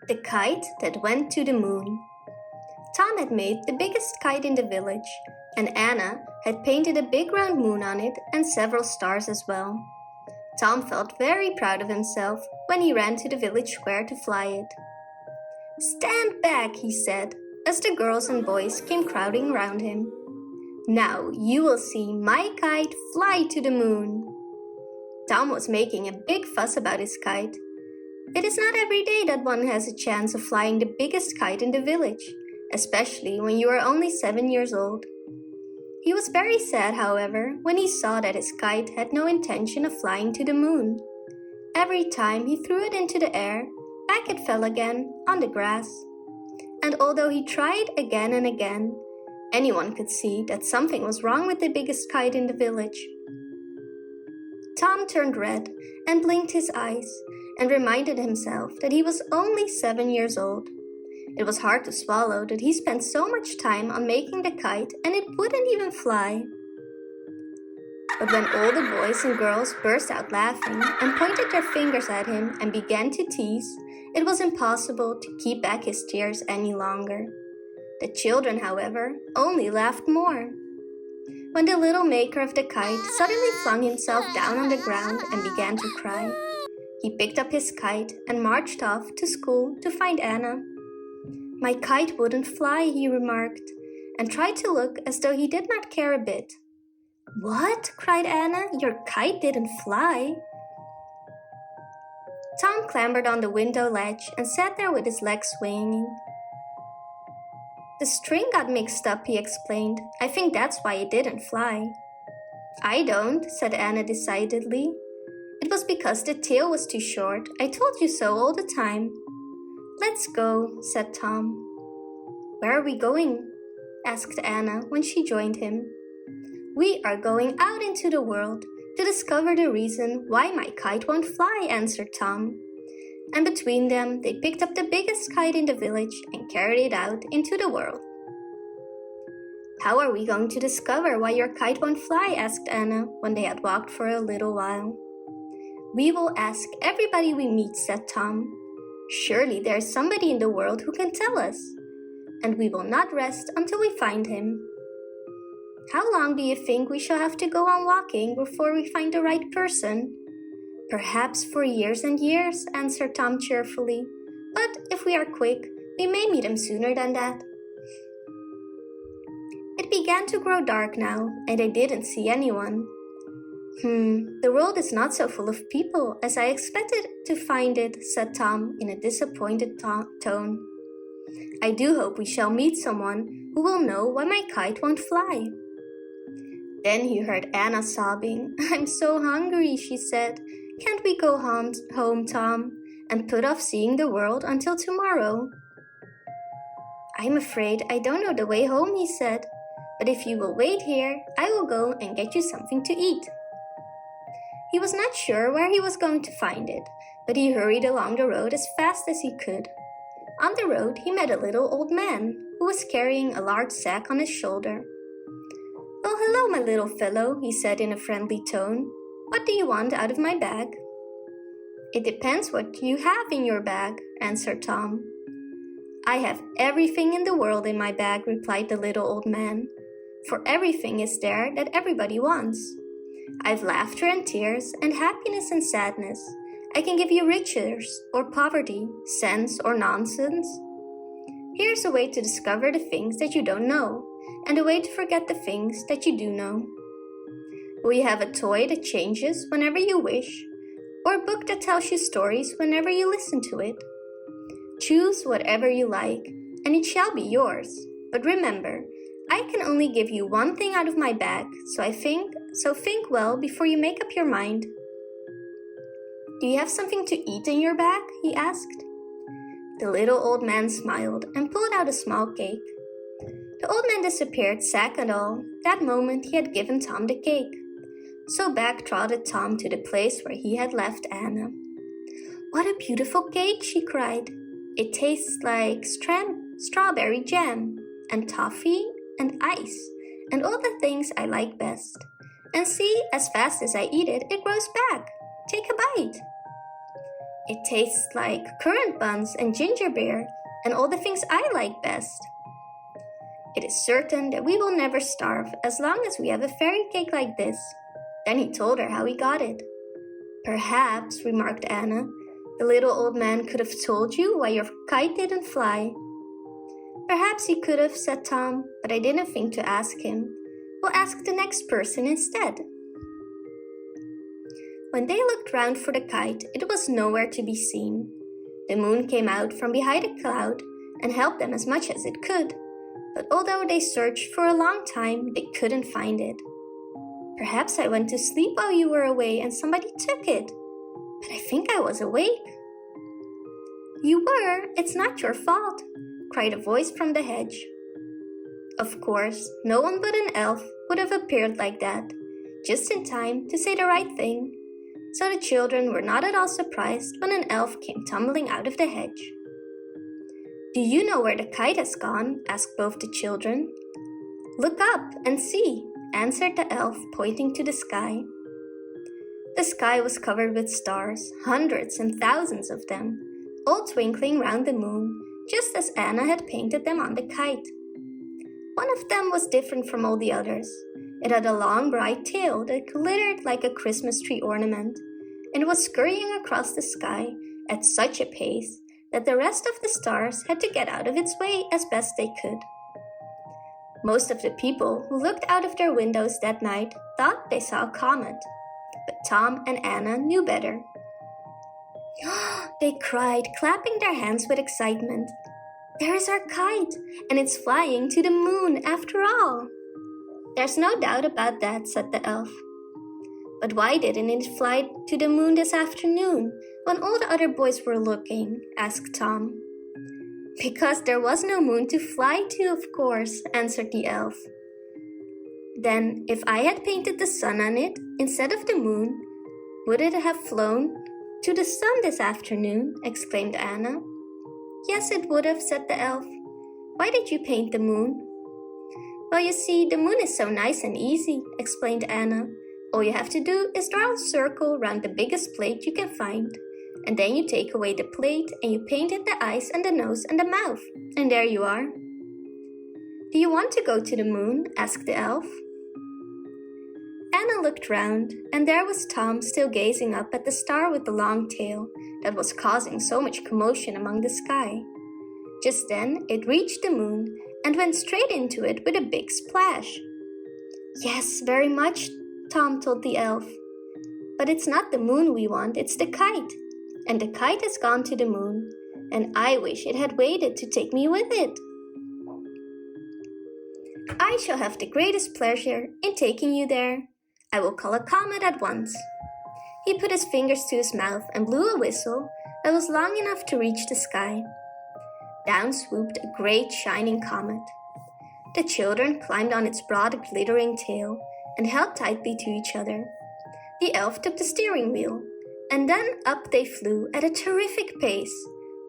The Kite That Went to the Moon. Tom had made the biggest kite in the village, and Anna had painted a big round moon on it and several stars as well. Tom felt very proud of himself when he ran to the village square to fly it. "Stand back," he said, as the girls and boys came crowding round him. "Now you will see my kite fly to the moon." Tom was making a big fuss about his kite. It is not every day that one has a chance of flying the biggest kite in the village, especially when you are only 7 years old. He was very sad, however, when he saw that his kite had no intention of flying to the moon. Every time he threw it into the air, back it fell again on the grass. And although he tried again and again, anyone could see that something was wrong with the biggest kite in the village. Tom turned red and blinked his eyes and reminded himself that he was only 7 years old. It was hard to swallow that he spent so much time on making the kite and it wouldn't even fly. But when all the boys and girls burst out laughing and pointed their fingers at him and began to tease, it was impossible to keep back his tears any longer. The children, however, only laughed more. When the little maker of the kite suddenly flung himself down on the ground and began to cry, he picked up his kite and marched off to school to find Anna. "My kite wouldn't fly," he remarked, and tried to look as though he did not care a bit. "What?" cried Anna. "Your kite didn't fly?" Tom clambered on the window ledge and sat there with his legs swinging. "The string got mixed up," he explained. "I think that's why it didn't fly." "I don't," said Anna decidedly. "It was because the tail was too short. I told you so all the time." "Let's go," said Tom. "Where are we going?" asked Anna when she joined him. "We are going out into the world to discover the reason why my kite won't fly," answered Tom. And between them, they picked up the biggest kite in the village and carried it out into the world. "How are we going to discover why your kite won't fly?" asked Anna when they had walked for a little while. "We will ask everybody we meet," said Tom. "Surely there is somebody in the world who can tell us. And we will not rest until we find him." "How long do you think we shall have to go on walking before we find the right person?" "Perhaps for years and years," answered Tom cheerfully. "But if we are quick, we may meet him sooner than that." It began to grow dark now, and they didn't see anyone. The world is not so full of people as I expected to find it," said Tom in a disappointed tone. "I do hope we shall meet someone who will know why my kite won't fly." Then he heard Anna sobbing. "I'm so hungry," she said. "Can't we go home, Tom, and put off seeing the world until tomorrow?" "I'm afraid I don't know the way home," he said. "But if you will wait here, I will go and get you something to eat." He was not sure where he was going to find it, but he hurried along the road as fast as he could. On the road, he met a little old man who was carrying a large sack on his shoulder. "Well, hello, my little fellow," he said in a friendly tone. "What do you want out of my bag?" "It depends what you have in your bag," answered Tom. "I have everything in the world in my bag," replied the little old man. "For everything is there that everybody wants. I've laughter and tears and happiness and sadness. I can give you riches or poverty, sense or nonsense. Here's a way to discover the things that you don't know, and a way to forget the things that you do know. Will you have a toy that changes whenever you wish, or a book that tells you stories whenever you listen to it? Choose whatever you like, and it shall be yours. But remember, I can only give you one thing out of my bag, so think well before you make up your mind." "Do you have something to eat in your bag?" he asked. The little old man smiled and pulled out a small cake. The old man disappeared, sack and all. That moment he had given Tom the cake. So back trotted Tom to the place where he had left Anna. "What a beautiful cake," she cried. "It tastes like strawberry jam and toffee and ice and all the things I like best. And see, as fast as I eat it, it grows back. Take a bite." It tastes like currant buns and ginger beer and all the things I like best. It is certain that we will never starve as long as we have a fairy cake like this. Then he told her how he got it. Perhaps, remarked Anna, the little old man could have told you why your kite didn't fly. Perhaps he could have, said Tom, but I didn't think to ask him. We'll ask the next person instead. When they looked round for the kite, it was nowhere to be seen. The moon came out from behind a cloud and helped them as much as it could, but although they searched for a long time, they couldn't find it. Perhaps I went to sleep while you were away and somebody took it, but I think I was awake. You were, it's not your fault, cried a voice from the hedge. Of course, no one but an elf would have appeared like that, just in time to say the right thing. So the children were not at all surprised when an elf came tumbling out of the hedge. Do you know where the kite has gone? Asked both the children. Look up and see, answered the elf, pointing to the sky. The sky was covered with stars, hundreds and thousands of them, all twinkling round the moon, just as Anna had painted them on the kite. One of them was different from all the others. It had a long, bright tail that glittered like a Christmas tree ornament, and was scurrying across the sky at such a pace that the rest of the stars had to get out of its way as best they could. Most of the people who looked out of their windows that night thought they saw a comet, but Tom and Anna knew better. They cried, clapping their hands with excitement. There is our kite, and it's flying to the moon after all. There's no doubt about that, said the elf. But why didn't it fly to the moon this afternoon, when all the other boys were looking? Asked Tom. Because there was no moon to fly to, of course, answered the elf. Then, if I had painted the sun on it instead of the moon, would it have flown to the sun this afternoon? Exclaimed Anna. Yes, it would have, said the elf. Why did you paint the moon? Well, you see, the moon is so nice and easy, explained Anna. All you have to do is draw a circle around the biggest plate you can find. And then you take away the plate and you painted the eyes and the nose and the mouth. And there you are. Do you want to go to the moon? Asked the elf. Anna looked round, and there was Tom still gazing up at the star with the long tail that was causing so much commotion among the sky. Just then it reached the moon and went straight into it with a big splash. Yes, very much, Tom told the elf. But it's not the moon we want, it's the kite. And the kite has gone to the moon, and I wish it had waited to take me with it. I shall have the greatest pleasure in taking you there. I will call a comet at once. He put his fingers to his mouth and blew a whistle that was long enough to reach the sky. Down swooped a great shining comet. The children climbed on its broad glittering tail and held tightly to each other. The elf took the steering wheel, and then up they flew at a terrific pace,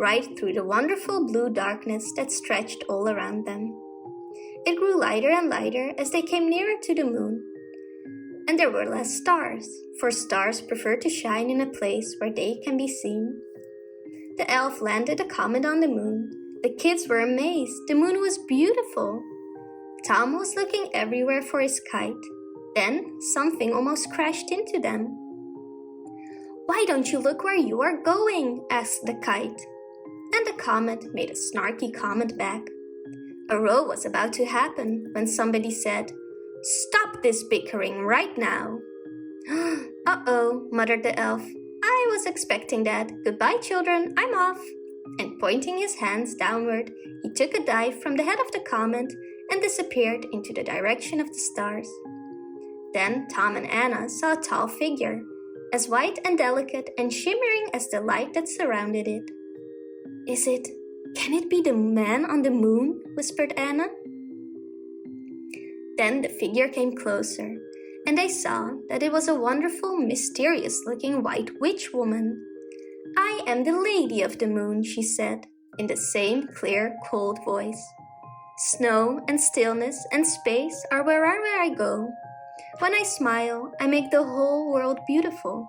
right through the wonderful blue darkness that stretched all around them. It grew lighter and lighter as they came nearer to the moon. And there were less stars, for stars prefer to shine in a place where they can be seen. The elf landed a comet on the moon. The kids were amazed. The moon was beautiful. Tom was looking everywhere for his kite. Then something almost crashed into them. Why don't you look where you are going? Asked the kite. And the comet made a snarky comment back. A row was about to happen when somebody said, Stop this bickering right now. Uh-oh, muttered the elf. I was expecting that. Goodbye, children, I'm off. And pointing his hands downward, he took a dive from the head of the comet and disappeared into the direction of the stars. Then Tom and Anna saw a tall figure, as white and delicate and shimmering as the light that surrounded it. Can it be the man on the moon? Whispered Anna. Then the figure came closer, and they saw that it was a wonderful, mysterious-looking white witch woman. I am the lady of the moon, she said, in the same clear, cold voice. Snow and stillness and space are wherever I go. When I smile, I make the whole world beautiful.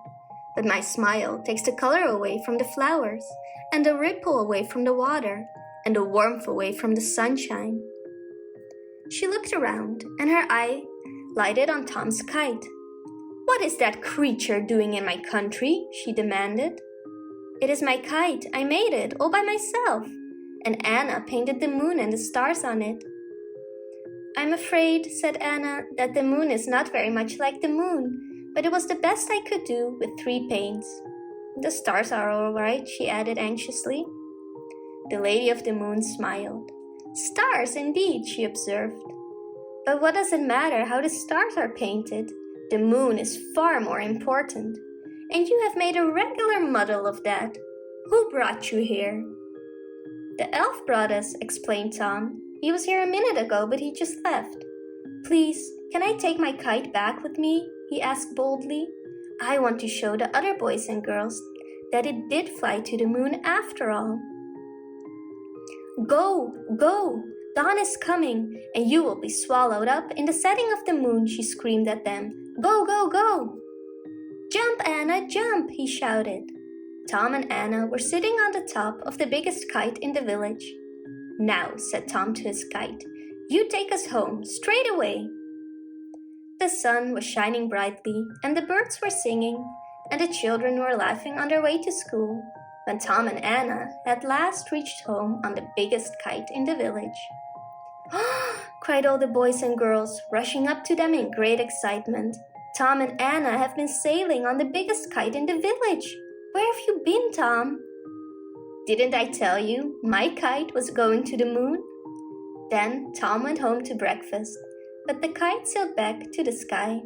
but my smile takes the color away from the flowers, and the ripple away from the water, and the warmth away from the sunshine." She looked around, and her eye lighted on Tom's kite. "What is that creature doing in my country?" she demanded. "It is my kite. I made it all by myself, and Anna painted the moon and the stars on it." "I'm afraid," said Anna, "that the moon is not very much like the moon, but it was the best I could do with 3 paints. The stars are all right," she added anxiously. The Lady of the Moon smiled. "Stars, indeed," she observed. "But what does it matter how the stars are painted? The moon is far more important. And you have made a regular muddle of that. Who brought you here?" "The elf brought us," explained Tom. "He was here a minute ago, but he just left." "Please, can I take my kite back with me?" he asked boldly. "I want to show the other boys and girls that it did fly to the moon after all." "Go, go! Dawn is coming, and you will be swallowed up in the setting of the moon," she screamed at them. "Go, go, go!" "Jump, Anna, jump!" he shouted. Tom and Anna were sitting on the top of the biggest kite in the village. "Now," said Tom to his kite, "you take us home, straight away." The sun was shining brightly, and the birds were singing, and the children were laughing on their way to school, when Tom and Anna at last reached home on the biggest kite in the village. cried all the boys and girls, rushing up to them in great excitement. "Tom and Anna have been sailing on the biggest kite in the village. Where have you been, Tom?" "Didn't I tell you my kite was going to the moon?" Then Tom went home to breakfast, but the kite sailed back to the sky.